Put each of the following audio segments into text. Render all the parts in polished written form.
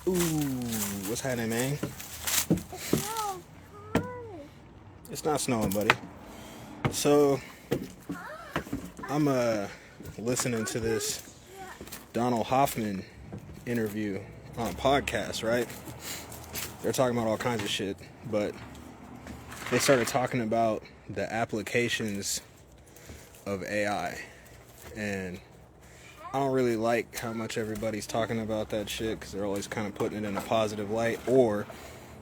Ooh, what's happening, man? It's not snowing, buddy. So, I'm listening to this Donald Hoffman interview on a podcast, right? They're talking about all kinds of shit, but they started talking about the applications of AI. And I don't really like how much everybody's talking about that shit because they're always kind of putting it in a positive light or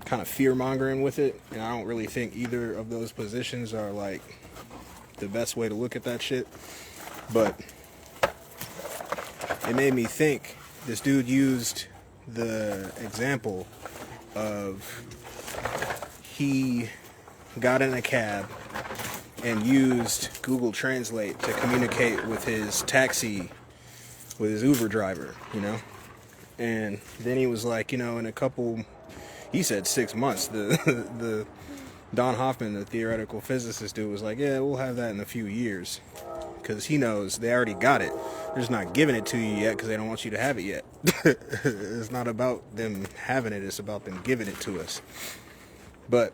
kind of fear-mongering with it. And I don't really think either of those positions are like the best way to look at that shit. But it made me think. This dude used the example of he got in a cab and used Google Translate to communicate with his with his Uber driver, And then he was like, in a couple, he said 6 months. The Don Hoffman, the theoretical physicist dude, was like, yeah, we'll have that in a few years. Because he knows they already got it. They're just not giving it to you yet because they don't want you to have it yet. It's not about them having it, it's about them giving it to us. But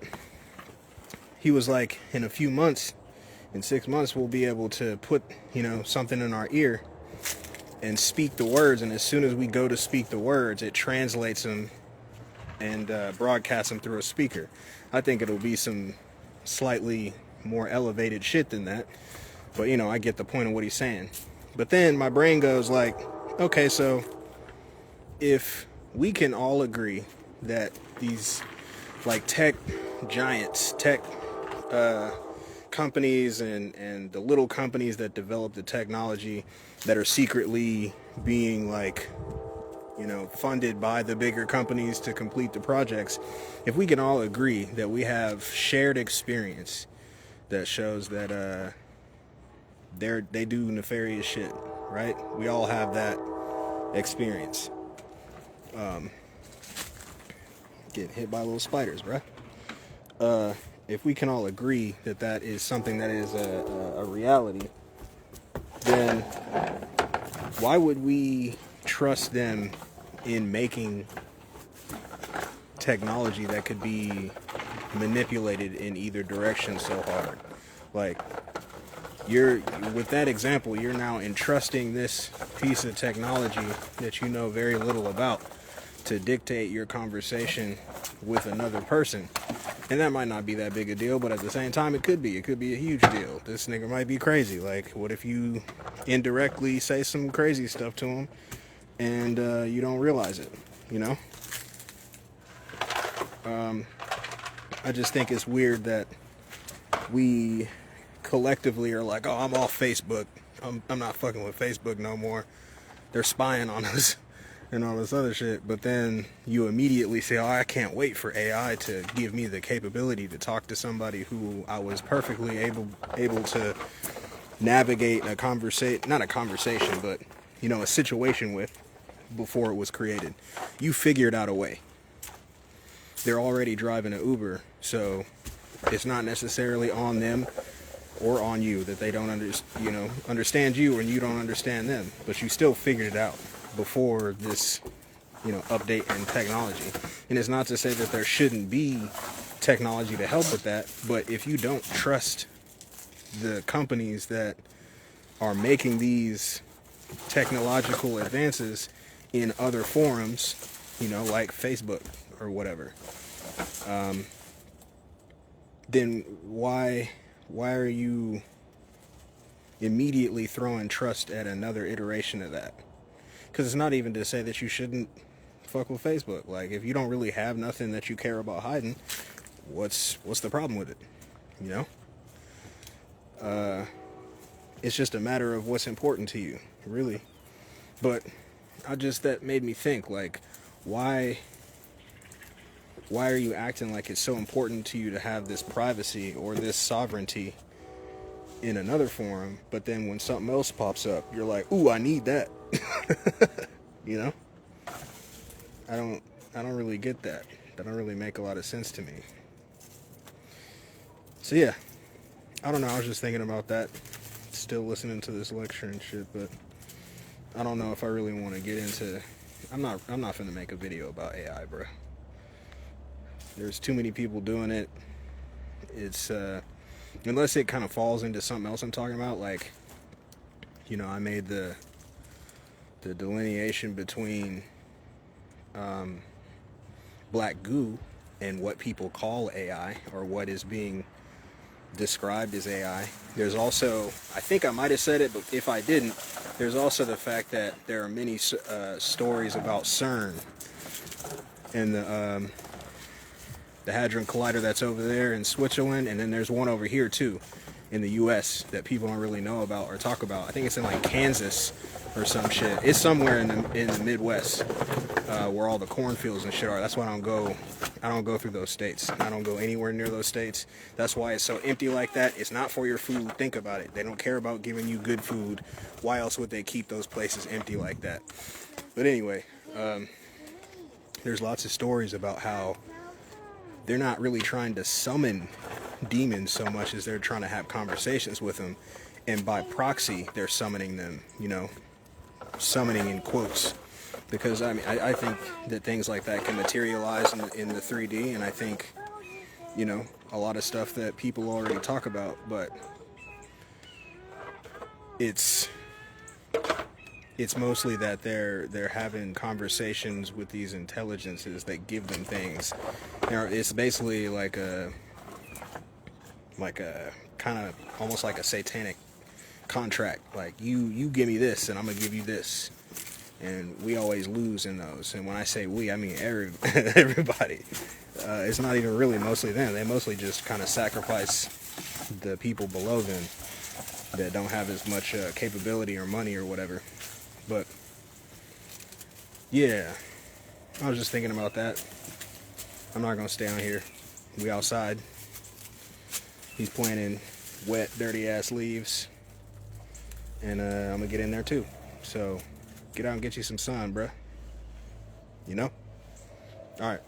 he was like, in a few months, in 6 months, we'll be able to put, something in our ear and speak the words. And as soon as we go to speak the words, it translates them and broadcasts them through a speaker. I think it'll be some slightly more elevated shit than that. But, I get the point of what he's saying. But then my brain goes like, okay, so if we can all agree that these like tech giants, tech companies and the little companies that develop the technology that are secretly being like, funded by the bigger companies to complete the projects, if we can all agree that we have shared experience that shows that they do nefarious shit, right? We all have that experience. Getting hit by little spiders, bruh. If we can all agree that that is something that is a reality, then why would we trust them in making technology that could be manipulated in either direction so hard? Like, with that example, you're now entrusting this piece of technology that you know very little about to dictate your conversation with another person. And that might not be that big a deal, but at the same time, it could be. It could be a huge deal. This nigga might be crazy. Like, what if you indirectly say some crazy stuff to him and you don't realize it, I just think it's weird that we collectively are like, oh, I'm off Facebook. I'm not fucking with Facebook no more. They're spying on us and all this other shit. But then you immediately say, oh, I can't wait for AI to give me the capability to talk to somebody who I was perfectly able to navigate a conversation, not a conversation, but, a situation with before it was created. You figured out a way. They're already driving an Uber, so it's not necessarily on them or on you that they don't understand you and you don't understand them, but you still figured it out before this update in technology. And it's not to say that there shouldn't be technology to help with that, but if you don't trust the companies that are making these technological advances in other forums, like Facebook or whatever, then why are you immediately throwing trust at another iteration of that? Because it's not even to say that you shouldn't fuck with Facebook. Like, if you don't really have nothing that you care about hiding, what's the problem with it? It's just a matter of what's important to you, really. But that made me think, like, why are you acting like it's so important to you to have this privacy or this sovereignty in another forum, but then when something else pops up, you're like, ooh, I need that. I don't really get that. That don't really make a lot of sense to me. So yeah, I don't know, I was just thinking about that. Still listening to this lecture and shit, but I don't know if I really want to get into I'm not finna make a video about AI, bro. There's too many people doing it. It's unless it kind of falls into something else I'm talking about, like, you know, I made the delineation between black goo and what people call AI, or what is being described as AI. There's also, I think I might have said it, but if I didn't, there's also the fact that there are many stories about CERN and the Hadron Collider that's over there in Switzerland, and then there's one over here too in the US that people don't really know about or talk about. I think it's in like Kansas or some shit. It's somewhere in the Midwest where all the cornfields and shit are. That's why I don't go through those states. I don't go anywhere near those states. That's why it's so empty like that. It's not for your food. Think about it. They don't care about giving you good food. Why else would they keep those places empty like that? But anyway, there's lots of stories about how they're not really trying to summon demons so much as they're trying to have conversations with them, and by proxy they're summoning them, you know, summoning in quotes, because I mean I think that things like that can materialize in the 3D, and I think, you know, a lot of stuff that people already talk about, but it's mostly that they're having conversations with these intelligences that give them things. You know, it's basically like a kind of almost like a satanic contract. Like, you give me this and I'm gonna give you this, and we always lose in those. And when I say we, I mean everybody. It's not even really mostly them. They mostly just kind of sacrifice the people below them that don't have as much capability or money or whatever. But yeah, I was just thinking about that. I'm not gonna stay on here. We outside. He's planting wet, dirty ass leaves, and I'm gonna get in there too. So get out and get you some sun, bruh. You know? All right.